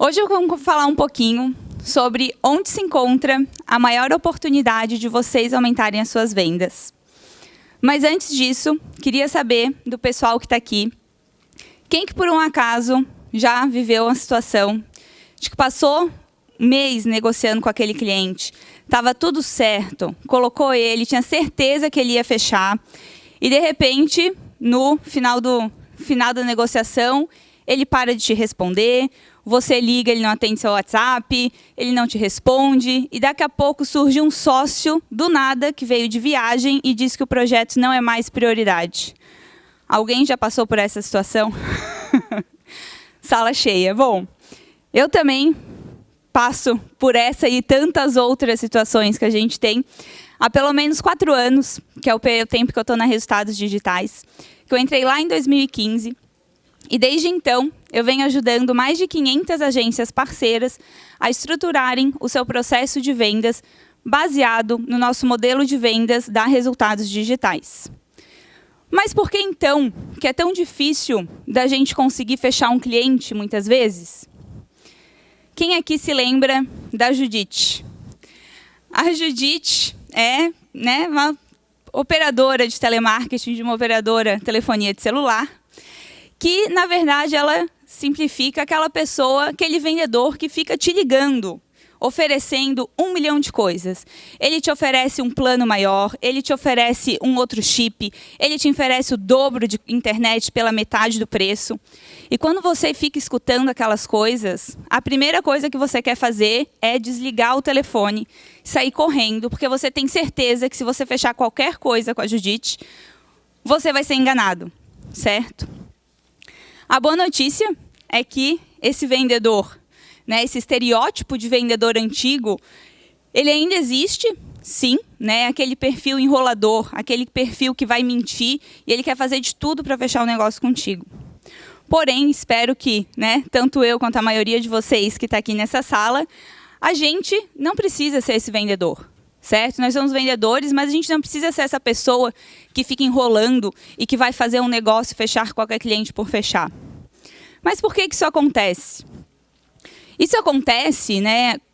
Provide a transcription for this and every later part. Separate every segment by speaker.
Speaker 1: Hoje eu vou falar um pouquinho sobre onde se encontra a maior oportunidade de vocês aumentarem as suas vendas. Mas antes disso, queria saber do pessoal que está aqui, quem que por um acaso já viveu uma situação de que passou um mês negociando com aquele cliente, estava tudo certo, colocou ele, tinha certeza que ele ia fechar, e de repente, no final da negociação, ele para de te responder, você liga, ele não atende seu WhatsApp, ele não te responde, e daqui a pouco surge um sócio do nada que veio de viagem e diz que o projeto não é mais prioridade. Alguém já passou por essa situação? Sala cheia. Bom, eu também passo por essa e tantas outras situações que a gente tem há pelo menos 4 anos, que é o tempo que eu estou na Resultados Digitais, que eu entrei lá em 2015, e desde então eu venho ajudando mais de 500 agências parceiras a estruturarem o seu processo de vendas baseado no nosso modelo de vendas da Resultados Digitais. Mas por que então que é tão difícil da gente conseguir fechar um cliente muitas vezes? Quem aqui se lembra da Judite? A Judite é uma operadora de telemarketing, de uma operadora de telefonia de celular, que, na verdade, ela simplifica aquela pessoa, aquele vendedor que fica te ligando, oferecendo 1 milhão de coisas. Ele te oferece um plano maior, ele te oferece um outro chip, ele te oferece o dobro de internet pela metade do preço. E quando você fica escutando aquelas coisas, a primeira coisa que você quer fazer é desligar o telefone, sair correndo, porque você tem certeza que se você fechar qualquer coisa com a Judite, você vai ser enganado, certo? A boa notícia é que esse vendedor, esse estereótipo de vendedor antigo, ele ainda existe, sim, aquele perfil enrolador, aquele perfil que vai mentir e ele quer fazer de tudo para fechar o negócio contigo. Porém, espero que, tanto eu quanto a maioria de vocês que está aqui nessa sala, a gente não precisa ser esse vendedor, certo? Nós somos vendedores, mas a gente não precisa ser essa pessoa que fica enrolando e que vai fazer um negócio e fechar qualquer cliente por fechar. Mas por que isso acontece? Isso acontece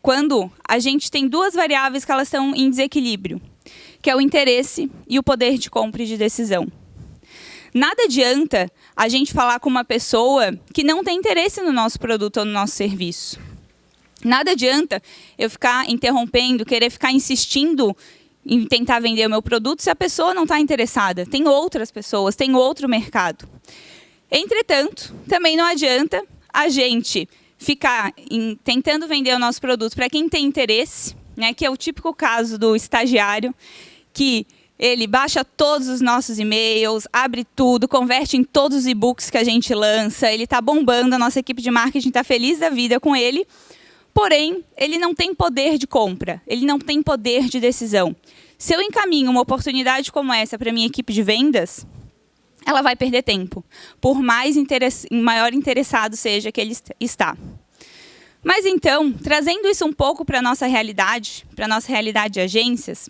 Speaker 1: quando a gente tem 2 variáveis que elas estão em desequilíbrio, que é o interesse e o poder de compra e de decisão. Nada adianta a gente falar com uma pessoa que não tem interesse no nosso produto ou no nosso serviço. Nada adianta eu ficar interrompendo, querer ficar insistindo em tentar vender o meu produto se a pessoa não está interessada. Tem outras pessoas, tem outro mercado. Entretanto, também não adianta a gente ficar tentando vender o nosso produto para quem tem interesse, que é o típico caso do estagiário, que ele baixa todos os nossos e-mails, abre tudo, converte em todos os e-books que a gente lança, ele está bombando, a nossa equipe de marketing está feliz da vida com ele, porém, ele não tem poder de compra, ele não tem poder de decisão. Se eu encaminho uma oportunidade como essa para a minha equipe de vendas, ela vai perder tempo, por maior interessado seja que ele está. Mas então, trazendo isso um pouco para a nossa realidade de agências,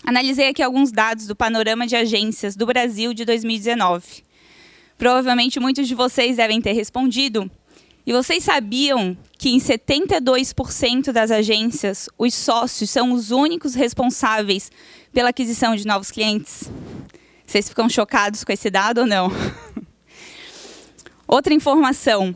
Speaker 1: analisei aqui alguns dados do panorama de agências do Brasil de 2019. Provavelmente muitos de vocês devem ter respondido. E vocês sabiam que em 72% das agências, os sócios são os únicos responsáveis pela aquisição de novos clientes? Vocês ficam chocados com esse dado ou não? Outra informação.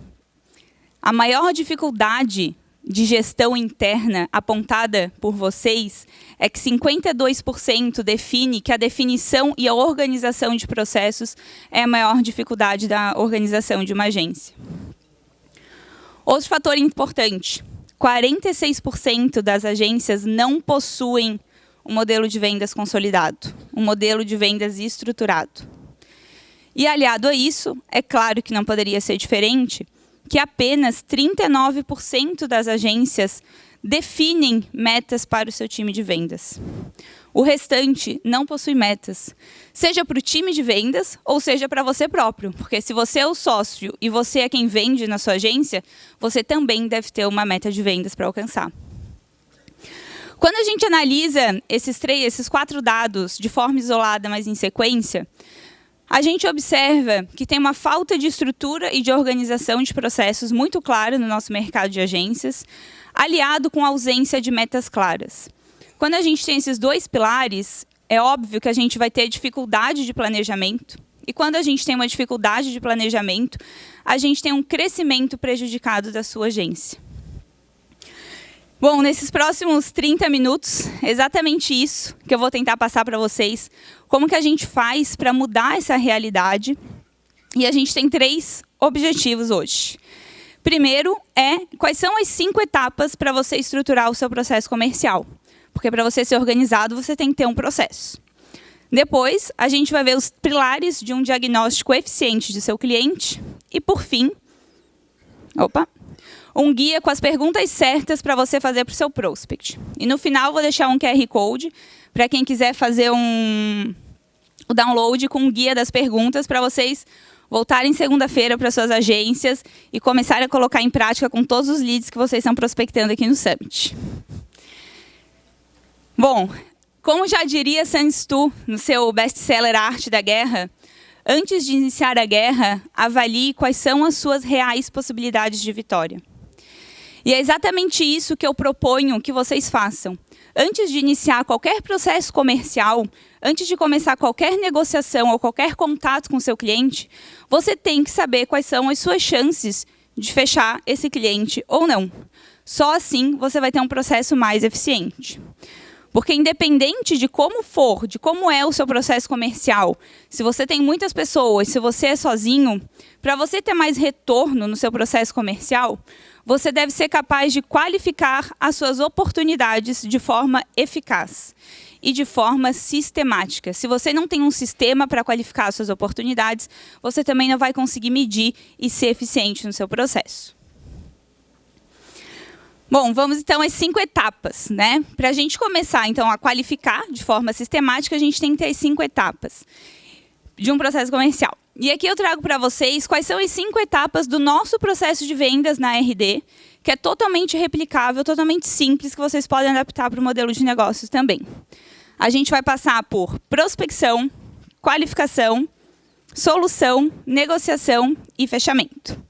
Speaker 1: A maior dificuldade de gestão interna apontada por vocês é que 52% define que a definição e a organização de processos é a maior dificuldade da organização de uma agência. Outro fator importante, 46% das agências não possuem um modelo de vendas consolidado, um modelo de vendas estruturado. E aliado a isso, é claro que não poderia ser diferente, que apenas 39% das agências definem metas para o seu time de vendas. O restante não possui metas, seja para o time de vendas ou seja para você próprio, porque se você é o sócio e você é quem vende na sua agência, você também deve ter uma meta de vendas para alcançar. Quando a gente analisa esses 4 dados de forma isolada, mas em sequência, A gente observa que tem uma falta de estrutura e de organização de processos muito clara no nosso mercado de agências, aliado com a ausência de metas claras. Quando a gente tem esses dois pilares, é óbvio que a gente vai ter dificuldade de planejamento. E quando a gente tem uma dificuldade de planejamento, a gente tem um crescimento prejudicado da sua agência. Bom, nesses próximos 30 minutos, exatamente isso que eu vou tentar passar para vocês. Como que a gente faz para mudar essa realidade? E a gente tem 3 objetivos hoje. Primeiro quais são as 5 etapas para você estruturar o seu processo comercial. Porque para você ser organizado, você tem que ter um processo. Depois, a gente vai ver os pilares de um diagnóstico eficiente de seu cliente. E, por fim, um guia com as perguntas certas para você fazer para o seu prospect. E no final, vou deixar um QR Code para quem quiser fazer o download com um guia das perguntas para vocês voltarem segunda-feira para suas agências e começarem a colocar em prática com todos os leads que vocês estão prospectando aqui no Summit. Bom, como já diria Sun Tzu no seu best-seller Arte da Guerra, antes de iniciar a guerra, avalie quais são as suas reais possibilidades de vitória. E é exatamente isso que eu proponho que vocês façam. Antes de iniciar qualquer processo comercial, antes de começar qualquer negociação ou qualquer contato com o seu cliente, você tem que saber quais são as suas chances de fechar esse cliente ou não. Só assim você vai ter um processo mais eficiente. Porque independente de como for, de como é o seu processo comercial, se você tem muitas pessoas, se você é sozinho, para você ter mais retorno no seu processo comercial, você deve ser capaz de qualificar as suas oportunidades de forma eficaz e de forma sistemática. Se você não tem um sistema para qualificar as suas oportunidades, você também não vai conseguir medir e ser eficiente no seu processo. Bom, vamos então às 5 etapas, né? Para a gente começar, então, a qualificar de forma sistemática, a gente tem que ter as 5 etapas de um processo comercial. E aqui eu trago para vocês quais são as 5 etapas do nosso processo de vendas na RD, que é totalmente replicável, totalmente simples, que vocês podem adaptar para o modelo de negócios também. A gente vai passar por prospecção, qualificação, solução, negociação e fechamento.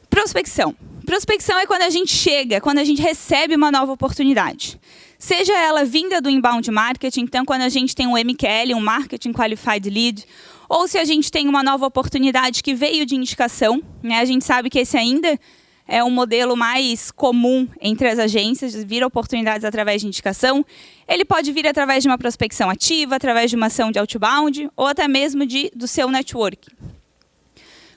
Speaker 1: Prospecção. Prospecção é quando a gente chega, quando a gente recebe uma nova oportunidade. Seja ela vinda do inbound marketing, então quando a gente tem um MQL, um Marketing Qualified Lead, ou se a gente tem uma nova oportunidade que veio de indicação, né? A gente sabe que esse ainda é um modelo mais comum entre as agências, vir oportunidades através de indicação. Ele pode vir através de uma prospecção ativa, através de uma ação de outbound, ou até mesmo do seu network.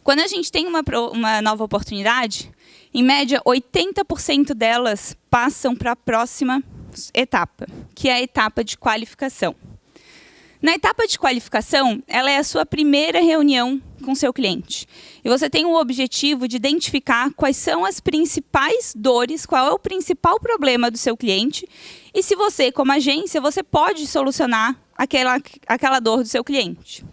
Speaker 1: Quando a gente tem uma nova oportunidade, em média, 80% delas passam para a próxima etapa, que é a etapa de qualificação. Na etapa de qualificação, ela é a sua primeira reunião com seu cliente. E você tem o objetivo de identificar quais são as principais dores, qual é o principal problema do seu cliente, e se você, como agência, você pode solucionar aquela dor do seu cliente.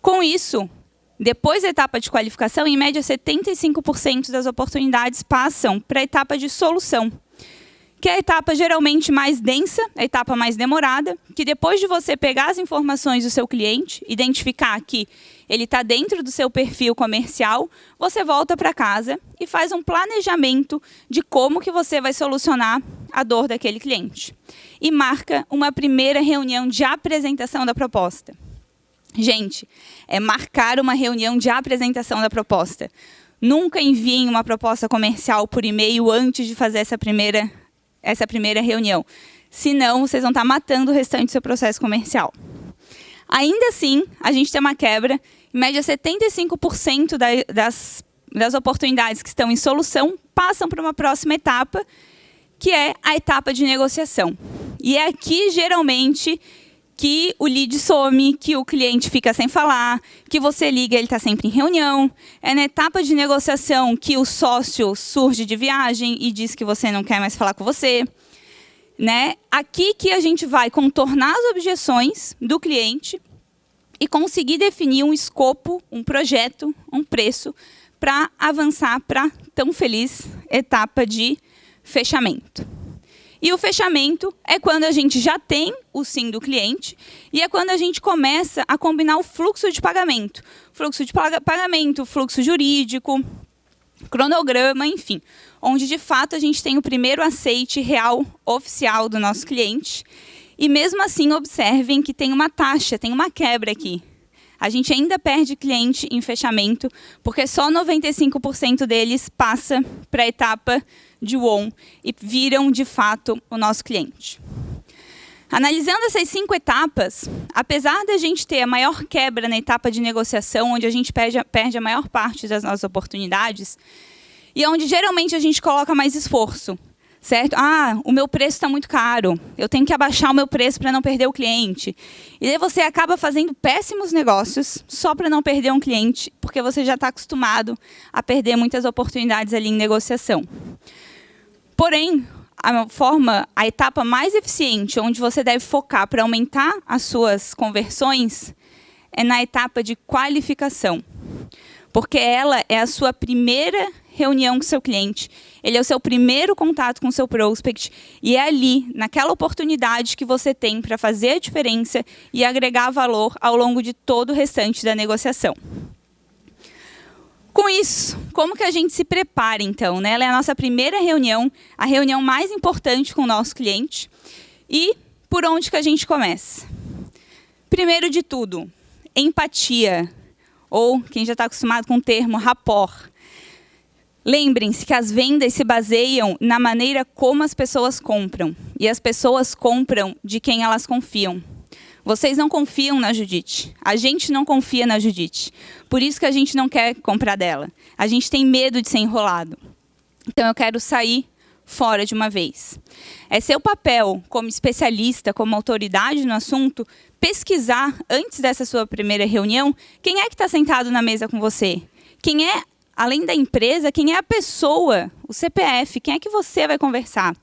Speaker 1: Com isso, depois da etapa de qualificação, em média, 75% das oportunidades passam para a etapa de solução, que é a etapa geralmente mais densa, a etapa mais demorada, que depois de você pegar as informações do seu cliente, identificar que ele está dentro do seu perfil comercial, você volta para casa e faz um planejamento de como que você vai solucionar a dor daquele cliente. E marca uma primeira reunião de apresentação da proposta. Gente, é marcar uma reunião de apresentação da proposta. Nunca enviem uma proposta comercial por e-mail antes de fazer essa primeira reunião. Senão, vocês vão estar matando o restante do seu processo comercial. Ainda assim, a gente tem uma quebra. Em média, 75% das oportunidades que estão em solução passam para uma próxima etapa, que é a etapa de negociação. E é aqui, geralmente, que o lead some, que o cliente fica sem falar, que você liga, ele está sempre em reunião. É na etapa de negociação que o sócio surge de viagem e diz que você não quer mais falar com você. Né? Aqui que a gente vai contornar as objeções do cliente e conseguir definir um escopo, um projeto, um preço, para avançar para a tão feliz etapa de fechamento. E o fechamento é quando a gente já tem o sim do cliente e é quando a gente começa a combinar o fluxo de pagamento. Fluxo de pagamento, fluxo jurídico, cronograma, enfim. Onde, de fato, a gente tem o primeiro aceite real, oficial do nosso cliente. E, mesmo assim, observem que tem uma taxa, tem uma quebra aqui. A gente ainda perde cliente em fechamento, porque só 95% deles passa para a etapa de won e viram, de fato, o nosso cliente. Analisando essas 5 etapas, apesar da gente ter a maior quebra na etapa de negociação, onde a gente perde a maior parte das nossas oportunidades, e onde geralmente a gente coloca mais esforço, certo? Ah, o meu preço está muito caro, eu tenho que abaixar o meu preço para não perder o cliente. E aí você acaba fazendo péssimos negócios só para não perder um cliente, porque você já está acostumado a perder muitas oportunidades ali em negociação. Porém, a etapa mais eficiente, onde você deve focar para aumentar as suas conversões, é na etapa de qualificação. Porque ela é a sua primeira reunião com o seu cliente, ele é o seu primeiro contato com o seu prospect, e é ali, naquela oportunidade que você tem para fazer a diferença e agregar valor ao longo de todo o restante da negociação. Com isso, como que a gente se prepara, então? Ela é a nossa primeira reunião, a reunião mais importante com o nosso cliente. E por onde que a gente começa? Primeiro de tudo, empatia, ou quem já está acostumado com o termo, rapport. Lembrem-se que as vendas se baseiam na maneira como as pessoas compram. E as pessoas compram de quem elas confiam. Vocês não confiam na Judite. A gente não confia na Judite. Por isso que a gente não quer comprar dela. A gente tem medo de ser enrolado. Então, eu quero sair fora de uma vez. É seu papel, como especialista, como autoridade no assunto, pesquisar, antes dessa sua primeira reunião, quem é que está sentado na mesa com você. Quem é, além da empresa, quem é a pessoa, o CPF, quem é que você vai conversar.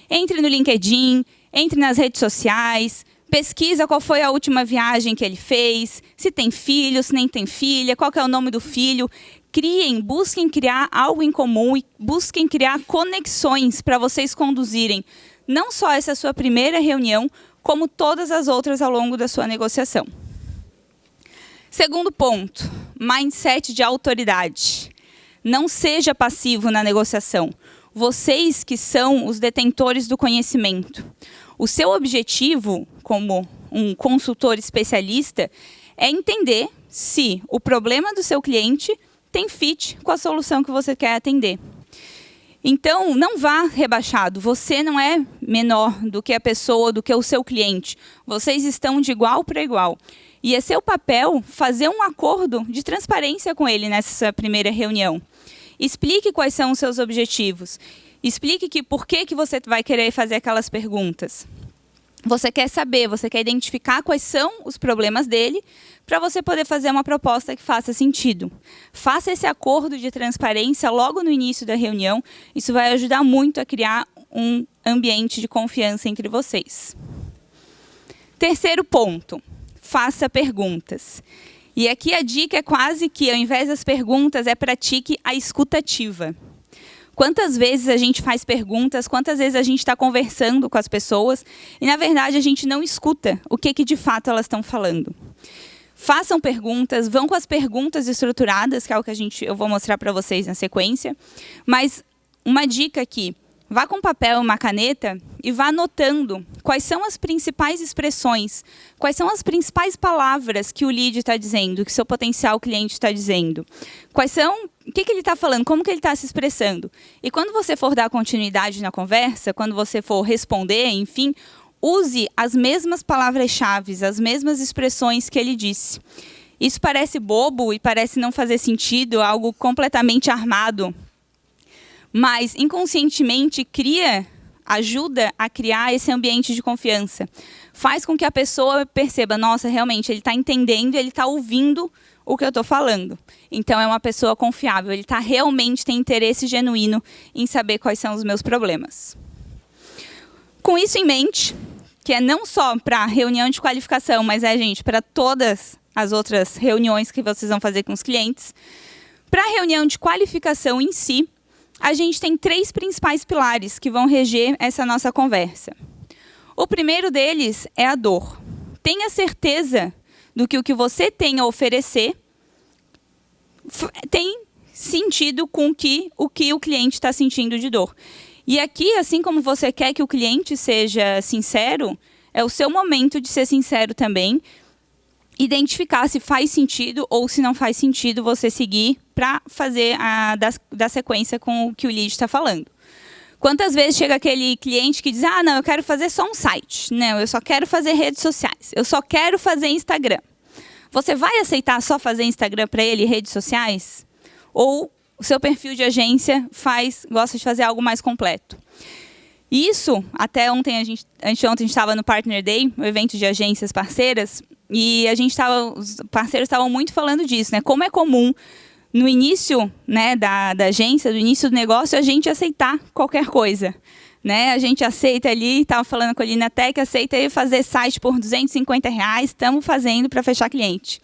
Speaker 1: Entre no LinkedIn, entre nas redes sociais, pesquisa qual foi a última viagem que ele fez, se tem filho, se nem tem filha, qual que é o nome do filho. Busquem criar algo em comum e busquem criar conexões para vocês conduzirem não só essa sua primeira reunião, como todas as outras ao longo da sua negociação. Segundo ponto, mindset de autoridade. Não seja passivo na negociação. Vocês que são os detentores do conhecimento. O seu objetivo, como um consultor especialista, é entender se o problema do seu cliente tem fit com a solução que você quer atender. Então, não vá rebaixado. Você não é menor do que a pessoa, do que o seu cliente. Vocês estão de igual para igual. E é seu papel fazer um acordo de transparência com ele nessa primeira reunião. Explique quais são os seus objetivos. Explique por que você vai querer fazer aquelas perguntas. Você quer saber, você quer identificar quais são os problemas dele para você poder fazer uma proposta que faça sentido. Faça esse acordo de transparência logo no início da reunião. Isso vai ajudar muito a criar um ambiente de confiança entre vocês. Terceiro ponto, faça perguntas. E aqui a dica é quase que, ao invés das perguntas, pratique a escutativa. Quantas vezes a gente faz perguntas, quantas vezes a gente está conversando com as pessoas e, na verdade, a gente não escuta o que de fato elas estão falando. Façam perguntas, vão com as perguntas estruturadas, que é o que eu vou mostrar para vocês na sequência. Mas uma dica aqui, vá com papel e uma caneta e vá anotando quais são as principais expressões, quais são as principais palavras que o lead está dizendo, que seu potencial cliente está dizendo. O que ele está falando, como que ele está se expressando. E quando você for dar continuidade na conversa, quando você for responder, enfim, use as mesmas palavras-chave, as mesmas expressões que ele disse. Isso parece bobo e parece não fazer sentido, algo completamente armado, mas inconscientemente ajuda a criar esse ambiente de confiança. Faz com que a pessoa perceba, nossa, realmente, ele está entendendo, ele está ouvindo o que eu estou falando. Então, é uma pessoa confiável, ele realmente tem interesse genuíno em saber quais são os meus problemas. Com isso em mente, que é não só para a reunião de qualificação, mas gente, para todas as outras reuniões que vocês vão fazer com os clientes, para a reunião de qualificação em si, a gente tem 3 principais pilares que vão reger essa nossa conversa. O primeiro deles é a dor. Tenha certeza do que o que você tem a oferecer tem sentido com o que o cliente está sentindo de dor. E aqui, assim como você quer que o cliente seja sincero, é o seu momento de ser sincero também, identificar se faz sentido ou se não faz sentido você seguir para fazer da sequência com o que o lead está falando. Quantas vezes chega aquele cliente que diz, não, eu quero fazer só um site, não, eu só quero fazer redes sociais, eu só quero fazer Instagram. Você vai aceitar só fazer Instagram para ele, redes sociais? Ou o seu perfil de agência gosta de fazer algo mais completo? Isso, até ontem, anteontem a gente estava no Partner Day, o evento de agências parceiras, e os parceiros estavam muito falando disso, né? Como é comum no início, né, da agência, no início do negócio, a gente aceitar qualquer coisa. Né? A gente aceita ali, estava falando com a Linatec, aceita aí fazer site por R$250, estamos fazendo para fechar cliente.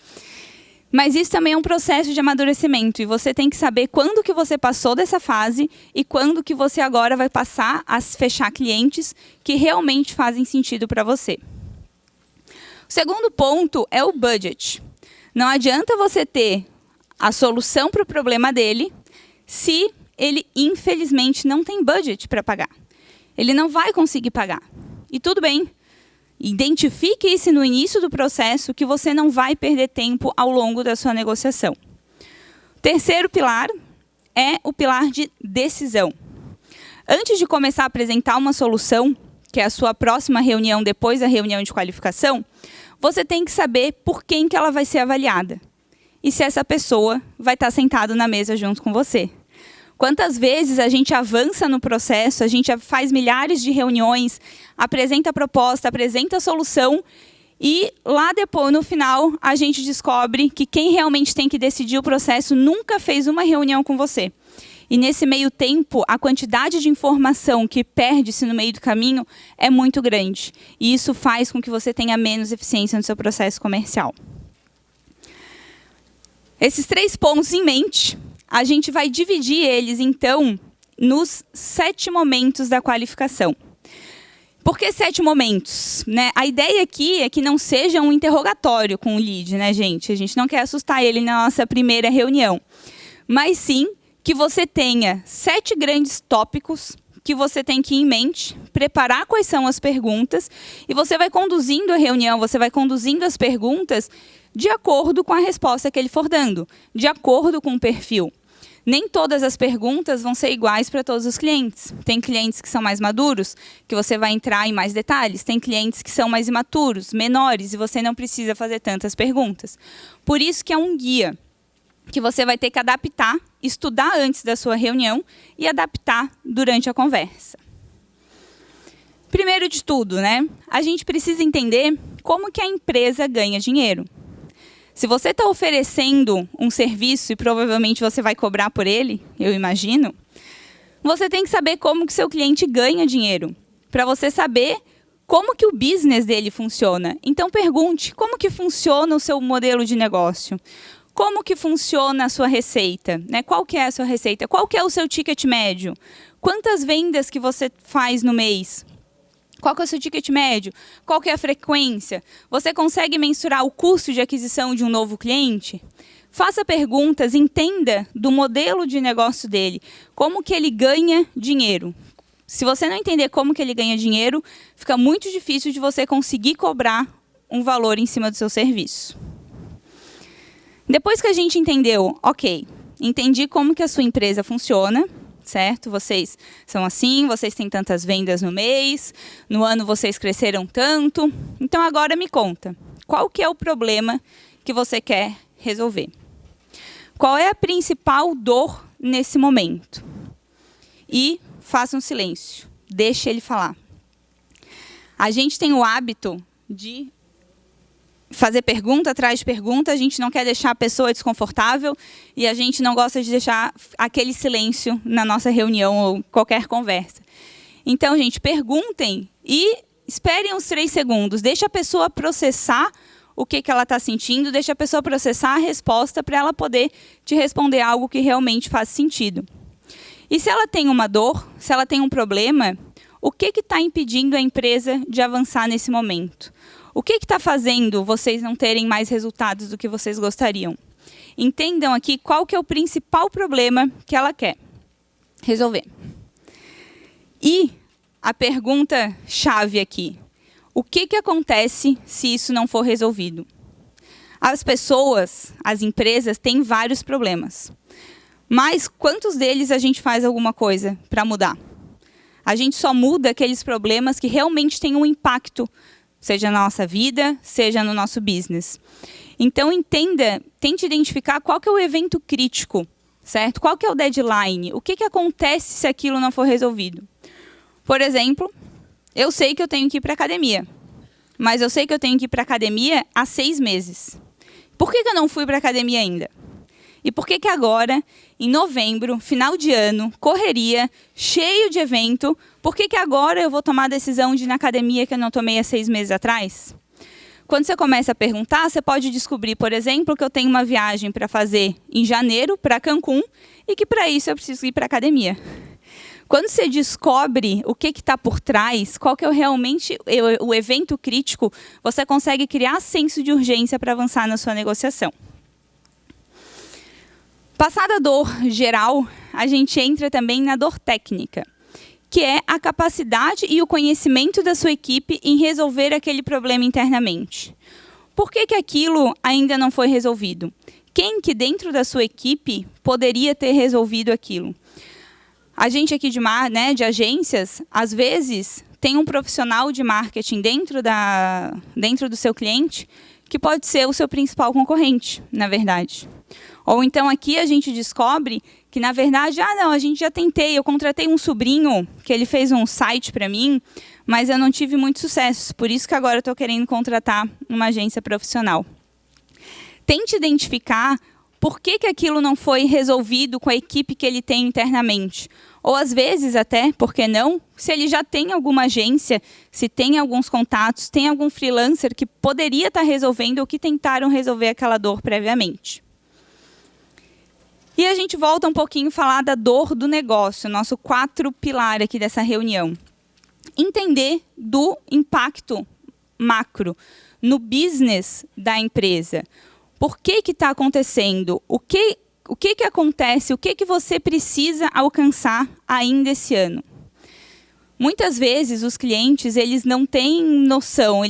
Speaker 1: Mas isso também é um processo de amadurecimento, e você tem que saber quando que você passou dessa fase e quando que você agora vai passar a fechar clientes que realmente fazem sentido para você. O segundo ponto é o budget. Não adianta você ter a solução para o problema dele se ele, infelizmente, não tem budget para pagar. Ele não vai conseguir pagar. E tudo bem. Identifique isso no início do processo, que você não vai perder tempo ao longo da sua negociação. O terceiro pilar é o pilar de decisão. Antes de começar a apresentar uma solução, que é a sua próxima reunião depois da reunião de qualificação, você tem que saber por quem que ela vai ser avaliada. E se essa pessoa vai estar sentado na mesa junto com você. Quantas vezes a gente avança no processo, a gente faz milhares de reuniões, apresenta a proposta, apresenta a solução, e lá depois, no final, a gente descobre que quem realmente tem que decidir o processo nunca fez uma reunião com você. E nesse meio tempo, a quantidade de informação que perde-se no meio do caminho é muito grande. E isso faz com que você tenha menos eficiência no seu processo comercial. Esses 3 pontos em mente, a gente vai dividir eles, então, nos 7 momentos da qualificação. Por que 7 momentos? Né? A ideia aqui é que não seja um interrogatório com o lead, né, gente? A gente não quer assustar ele na nossa primeira reunião. Mas sim que você tenha 7 grandes tópicos que você tem que ir em mente, preparar quais são as perguntas, e você vai conduzindo a reunião, você vai conduzindo as perguntas de acordo com a resposta que ele for dando, de acordo com o perfil. Nem todas as perguntas vão ser iguais para todos os clientes. Tem clientes que são mais maduros, que você vai entrar em mais detalhes. Tem clientes que são mais imaturos, menores, e você não precisa fazer tantas perguntas. Por isso que é um guia que você vai ter que adaptar, estudar antes da sua reunião e adaptar durante a conversa. Primeiro de tudo, né, a gente precisa entender como que a empresa ganha dinheiro. Se você está oferecendo um serviço e provavelmente você vai cobrar por ele, eu imagino, você tem que saber como que seu cliente ganha dinheiro, para você saber como que o business dele funciona. Então pergunte, como que funciona o seu modelo de negócio? Como que funciona a sua receita? Né? Qual que é a sua receita? Qual que é o seu ticket médio? Quantas vendas que você faz no mês? Qual que é o seu ticket médio? Qual que é a frequência? Você consegue mensurar o custo de aquisição de um novo cliente? Faça perguntas, entenda do modelo de negócio dele, como que ele ganha dinheiro. Se você não entender como que ele ganha dinheiro, fica muito difícil de você conseguir cobrar um valor em cima do seu serviço. Depois que a gente entendeu, ok, entendi como que a sua empresa funciona, certo? Vocês são assim, vocês têm tantas vendas no mês, no ano vocês cresceram tanto. Então agora me conta, qual que é o problema que você quer resolver? Qual é a principal dor nesse momento? E faça um silêncio, deixe ele falar. A gente tem o hábito de fazer pergunta atrás de pergunta, a gente não quer deixar a pessoa desconfortável e a gente não gosta de deixar aquele silêncio na nossa reunião ou qualquer conversa. Então, gente, perguntem e esperem uns 3 segundos. Deixa a pessoa processar o que ela está sentindo, deixa a pessoa processar a resposta para ela poder te responder algo que realmente faz sentido. E se ela tem uma dor, se ela tem um problema, o que está impedindo a empresa de avançar nesse momento? O que está fazendo vocês não terem mais resultados do que vocês gostariam? Entendam aqui qual que é o principal problema que ela quer resolver. E a pergunta-chave aqui, o que acontece se isso não for resolvido? As pessoas, as empresas têm vários problemas. Mas quantos deles a gente faz alguma coisa para mudar? A gente só muda aqueles problemas que realmente têm um impacto, seja na nossa vida, seja no nosso business. Então, tente identificar qual que é o evento crítico, certo? Qual que é o deadline? O que acontece se aquilo não for resolvido? Por exemplo, eu sei que eu tenho que ir para a academia, mas eu sei que eu tenho que ir para a academia há 6 meses. Por que eu não fui para a academia ainda? E por que agora, em novembro, final de ano, correria, cheio de evento, por que agora eu vou tomar a decisão de ir na academia que eu não tomei há 6 meses atrás? Quando você começa a perguntar, você pode descobrir, por exemplo, que eu tenho uma viagem para fazer em janeiro para Cancún e que para isso eu preciso ir para a academia. Quando você descobre o que está por trás, qual que é realmente o evento crítico, você consegue criar senso de urgência para avançar na sua negociação. Passada a dor geral, a gente entra também na dor técnica, que é a capacidade e o conhecimento da sua equipe em resolver aquele problema internamente. Por que aquilo ainda não foi resolvido? Quem que dentro da sua equipe poderia ter resolvido aquilo? A gente aqui de agências, às vezes, tem um profissional de marketing dentro do seu cliente que pode ser o seu principal concorrente, na verdade. Ou então aqui a gente descobre que, na verdade, a gente já tentei, eu contratei um sobrinho, que ele fez um site para mim, mas eu não tive muito sucesso, por isso que agora eu estou querendo contratar uma agência profissional. Tente identificar por que aquilo não foi resolvido com a equipe que ele tem internamente. Ou, às vezes, até, por que não, se ele já tem alguma agência, se tem alguns contatos, tem algum freelancer que poderia estar resolvendo ou que tentaram resolver aquela dor previamente. E a gente volta um pouquinho a falar da dor do negócio, nosso 4 pilar aqui dessa reunião. Entender do impacto macro no business da empresa. Por que está acontecendo? O que acontece? O que você precisa alcançar ainda esse ano? Muitas vezes os clientes eles não têm noção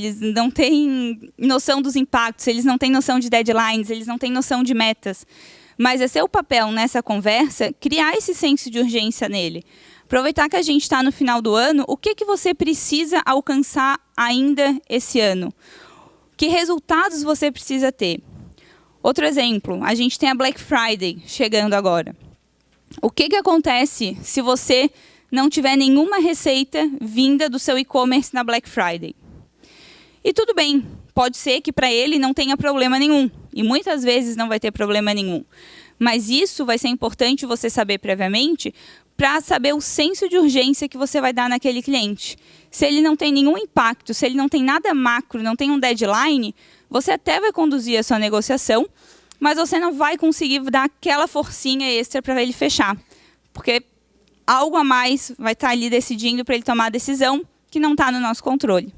Speaker 1: dos impactos, eles não têm noção de deadlines, eles não têm noção de metas. Mas é seu papel nessa conversa criar esse senso de urgência nele. Aproveitar que a gente está no final do ano, o que você precisa alcançar ainda esse ano? Que resultados você precisa ter? Outro exemplo, a gente tem a Black Friday chegando agora. O que acontece se você não tiver nenhuma receita vinda do seu e-commerce na Black Friday? E tudo bem, pode ser que para ele não tenha problema nenhum. E muitas vezes não vai ter problema nenhum. Mas isso vai ser importante você saber previamente para saber o senso de urgência que você vai dar naquele cliente. Se ele não tem nenhum impacto, se ele não tem nada macro, não tem um deadline, você até vai conduzir a sua negociação, mas você não vai conseguir dar aquela forcinha extra para ele fechar. Porque algo a mais vai estar ali decidindo para ele tomar a decisão que não está no nosso controle.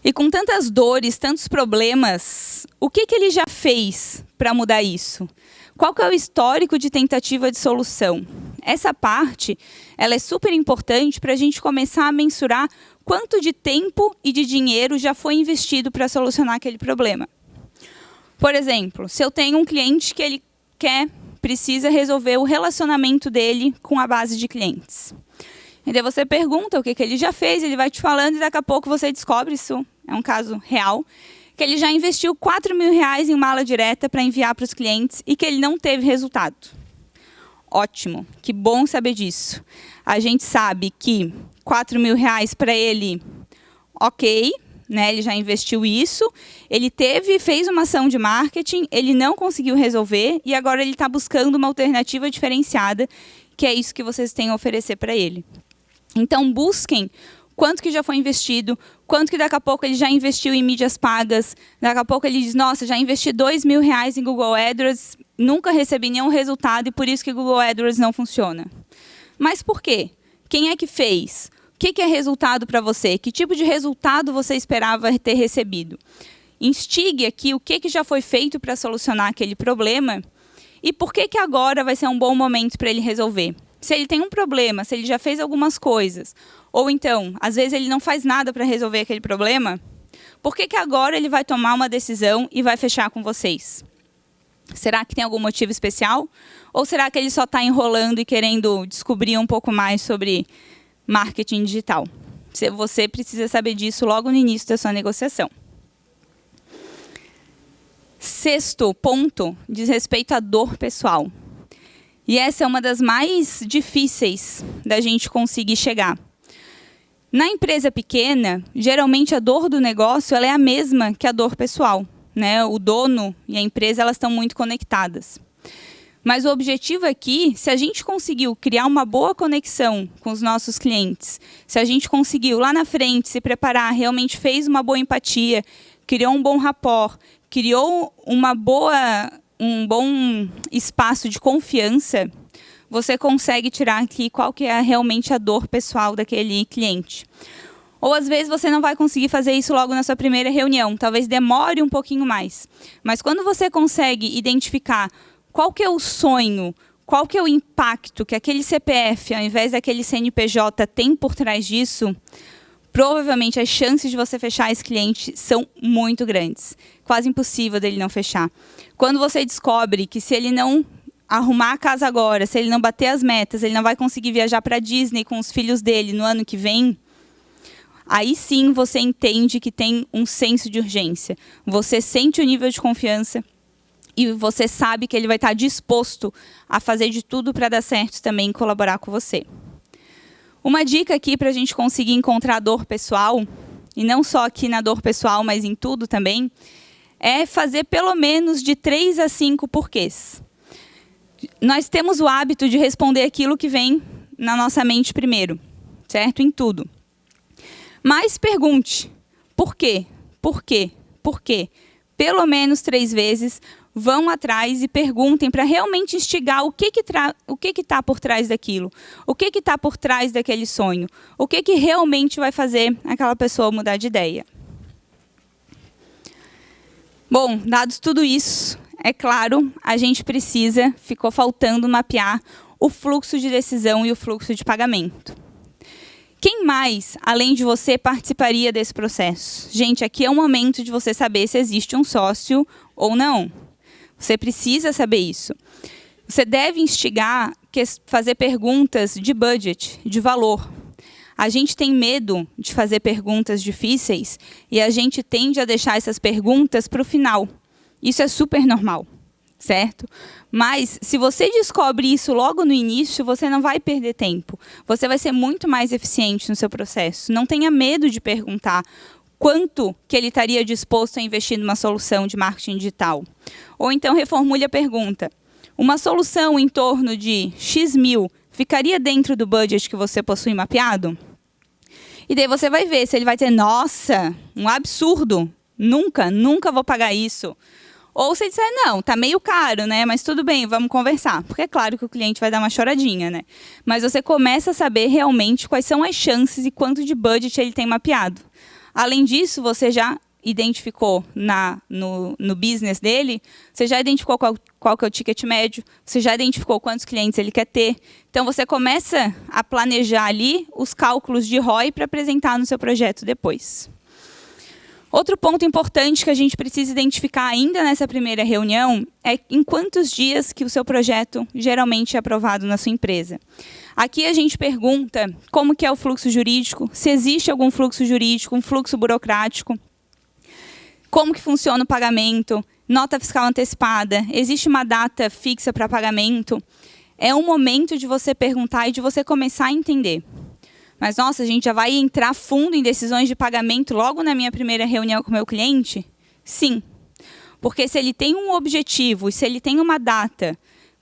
Speaker 1: E com tantas dores, tantos problemas, o que ele já fez para mudar isso? Qual que é o histórico de tentativa de solução? Essa parte ela é super importante para a gente começar a mensurar quanto de tempo e de dinheiro já foi investido para solucionar aquele problema. Por exemplo, se eu tenho um cliente que ele precisa resolver o relacionamento dele com a base de clientes. E daí você pergunta o que ele já fez, ele vai te falando e daqui a pouco você descobre, isso é um caso real, que ele já investiu R$4.000 em mala direta para enviar para os clientes e que ele não teve resultado. Ótimo, que bom saber disso. A gente sabe que R$4.000 para ele, ok, né, ele já investiu isso, ele fez uma ação de marketing, ele não conseguiu resolver e agora ele está buscando uma alternativa diferenciada, que é isso que vocês têm a oferecer para ele. Então, busquem quanto que já foi investido, quanto que daqui a pouco ele já investiu em mídias pagas, daqui a pouco ele diz, nossa, já investi R$2.000 em Google AdWords nunca recebi nenhum resultado e por isso que Google AdWords não funciona. Mas por quê? Quem é que fez? O que é resultado para você? Que tipo de resultado você esperava ter recebido? Instigue aqui o que já foi feito para solucionar aquele problema e por que agora vai ser um bom momento para ele resolver. Se ele tem um problema, se ele já fez algumas coisas, ou então, às vezes ele não faz nada para resolver aquele problema, por que agora ele vai tomar uma decisão e vai fechar com vocês? Será que tem algum motivo especial? Ou será que ele só está enrolando e querendo descobrir um pouco mais sobre marketing digital? Você precisa saber disso logo no início da sua negociação. Sexto ponto diz respeito à dor pessoal. E essa é uma das mais difíceis da gente conseguir chegar. Na empresa pequena, geralmente a dor do negócio ela é a mesma que a dor pessoal, né? O dono e a empresa elas estão muito conectadas. Mas o objetivo aqui, se a gente conseguiu criar uma boa conexão com os nossos clientes, se a gente conseguiu lá na frente se preparar, realmente fez uma boa empatia, criou um bom rapport, criou um bom espaço de confiança, você consegue tirar aqui qual que é realmente a dor pessoal daquele cliente. Ou às vezes você não vai conseguir fazer isso logo na sua primeira reunião, talvez demore um pouquinho mais. Mas quando você consegue identificar qual que é o sonho, qual que é o impacto que aquele CPF, ao invés daquele CNPJ, tem por trás disso, provavelmente as chances de você fechar esse cliente são muito grandes. Quase impossível dele não fechar. Quando você descobre que se ele não arrumar a casa agora, se ele não bater as metas, ele não vai conseguir viajar para a Disney com os filhos dele no ano que vem, aí sim você entende que tem um senso de urgência. Você sente o nível de confiança e você sabe que ele vai estar disposto a fazer de tudo para dar certo também e colaborar com você. Uma dica aqui para a gente conseguir encontrar dor pessoal, e não só aqui na dor pessoal, mas em tudo também, é fazer pelo menos de 3 a 5 porquês. Nós temos o hábito de responder aquilo que vem na nossa mente primeiro, certo? Em tudo. Mas pergunte, por quê? Por quê? Por quê? Pelo menos 3 vezes, vão atrás e perguntem para realmente instigar o que está por trás daquilo, o que está por trás daquele sonho, o que realmente vai fazer aquela pessoa mudar de ideia. Bom, dados tudo isso, é claro, a gente ficou faltando mapear o fluxo de decisão e o fluxo de pagamento. Quem mais, além de você, participaria desse processo? Gente, aqui é o momento de você saber se existe um sócio ou não. Você precisa saber isso. Você deve instigar, fazer perguntas de budget, de valor. A gente tem medo de fazer perguntas difíceis e a gente tende a deixar essas perguntas para o final. Isso é super normal, certo? Mas, se você descobre isso logo no início, você não vai perder tempo. Você vai ser muito mais eficiente no seu processo. Não tenha medo de perguntar quanto que ele estaria disposto a investir numa solução de marketing digital. Ou então reformule a pergunta. Uma solução em torno de X mil ficaria dentro do budget que você possui mapeado? E daí você vai ver se ele vai dizer, nossa, um absurdo, nunca vou pagar isso. Ou se ele disser, não, tá meio caro, né? Mas tudo bem, vamos conversar. Porque é claro que o cliente vai dar uma choradinha, né? Mas você começa a saber realmente quais são as chances e quanto de budget ele tem mapeado. Além disso, você já identificou no business dele, você já identificou qual que é o ticket médio, você já identificou quantos clientes ele quer ter. Então, você começa a planejar ali os cálculos de ROI para apresentar no seu projeto depois. Outro ponto importante que a gente precisa identificar ainda nessa primeira reunião é em quantos dias que o seu projeto geralmente é aprovado na sua empresa. Aqui a gente pergunta como que é o fluxo jurídico, se existe algum fluxo jurídico, um fluxo burocrático, como que funciona o pagamento, nota fiscal antecipada, existe uma data fixa para pagamento. É um momento de você perguntar e de você começar a entender. Mas, nossa, a gente já vai entrar fundo em decisões de pagamento logo na minha primeira reunião com o meu cliente? Sim. Porque se ele tem um objetivo, se ele tem uma data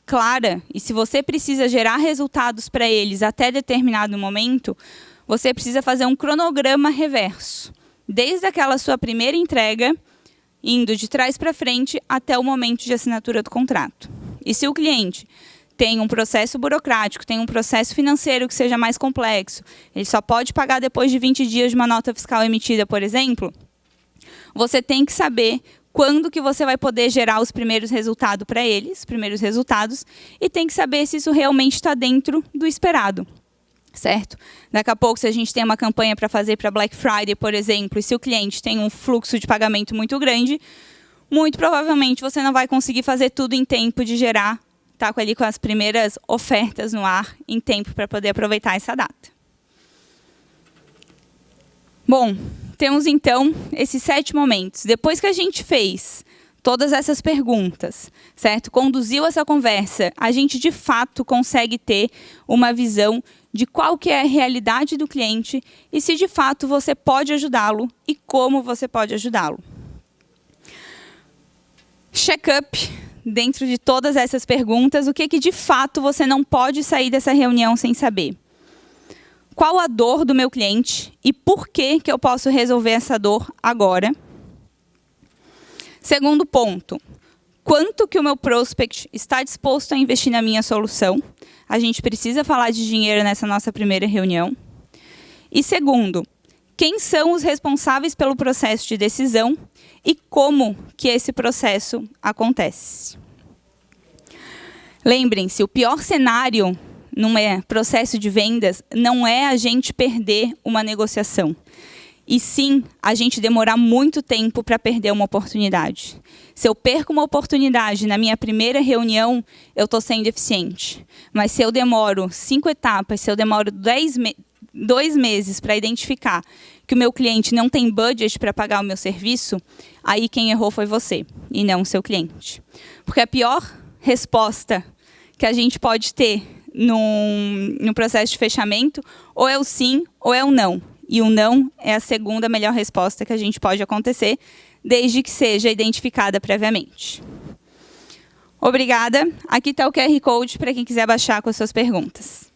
Speaker 1: clara, e se você precisa gerar resultados para eles até determinado momento, você precisa fazer um cronograma reverso. Desde aquela sua primeira entrega, indo de trás para frente até o momento de assinatura do contrato. E se o cliente tem um processo burocrático, tem um processo financeiro que seja mais complexo, ele só pode pagar depois de 20 dias de uma nota fiscal emitida, por exemplo, você tem que saber quando que você vai poder gerar os primeiros resultados para ele, os primeiros resultados, e tem que saber se isso realmente está dentro do esperado. Certo? Daqui a pouco, se a gente tem uma campanha para fazer para Black Friday, por exemplo, e se o cliente tem um fluxo de pagamento muito grande, muito provavelmente você não vai conseguir fazer tudo em tempo de gerar, tá ali com as primeiras ofertas no ar, em tempo para poder aproveitar essa data. Bom, temos então esses 7 momentos. Depois que a gente fez todas essas perguntas, certo? Conduziu essa conversa, a gente de fato consegue ter uma visão de qual que é a realidade do cliente e se de fato você pode ajudá-lo e como você pode ajudá-lo. Check-up, dentro de todas essas perguntas, o que de fato você não pode sair dessa reunião sem saber? Qual a dor do meu cliente e por que eu posso resolver essa dor agora? Segundo ponto, quanto que o meu prospect está disposto a investir na minha solução? A gente precisa falar de dinheiro nessa nossa primeira reunião. E segundo, quem são os responsáveis pelo processo de decisão e como que esse processo acontece? Lembrem-se, o pior cenário num processo de vendas não é a gente perder uma negociação, e sim a gente demorar muito tempo para perder uma oportunidade. Se eu perco uma oportunidade na minha primeira reunião, eu estou sendo eficiente. Mas se eu demoro 5 etapas, se eu demoro 2 meses para identificar que o meu cliente não tem budget para pagar o meu serviço, aí quem errou foi você e não o seu cliente. Porque a pior resposta que a gente pode ter no processo de fechamento ou é o sim ou é o não. E o não é a segunda melhor resposta que a gente pode acontecer, desde que seja identificada previamente. Obrigada. Aqui está o QR Code para quem quiser baixar com as suas perguntas.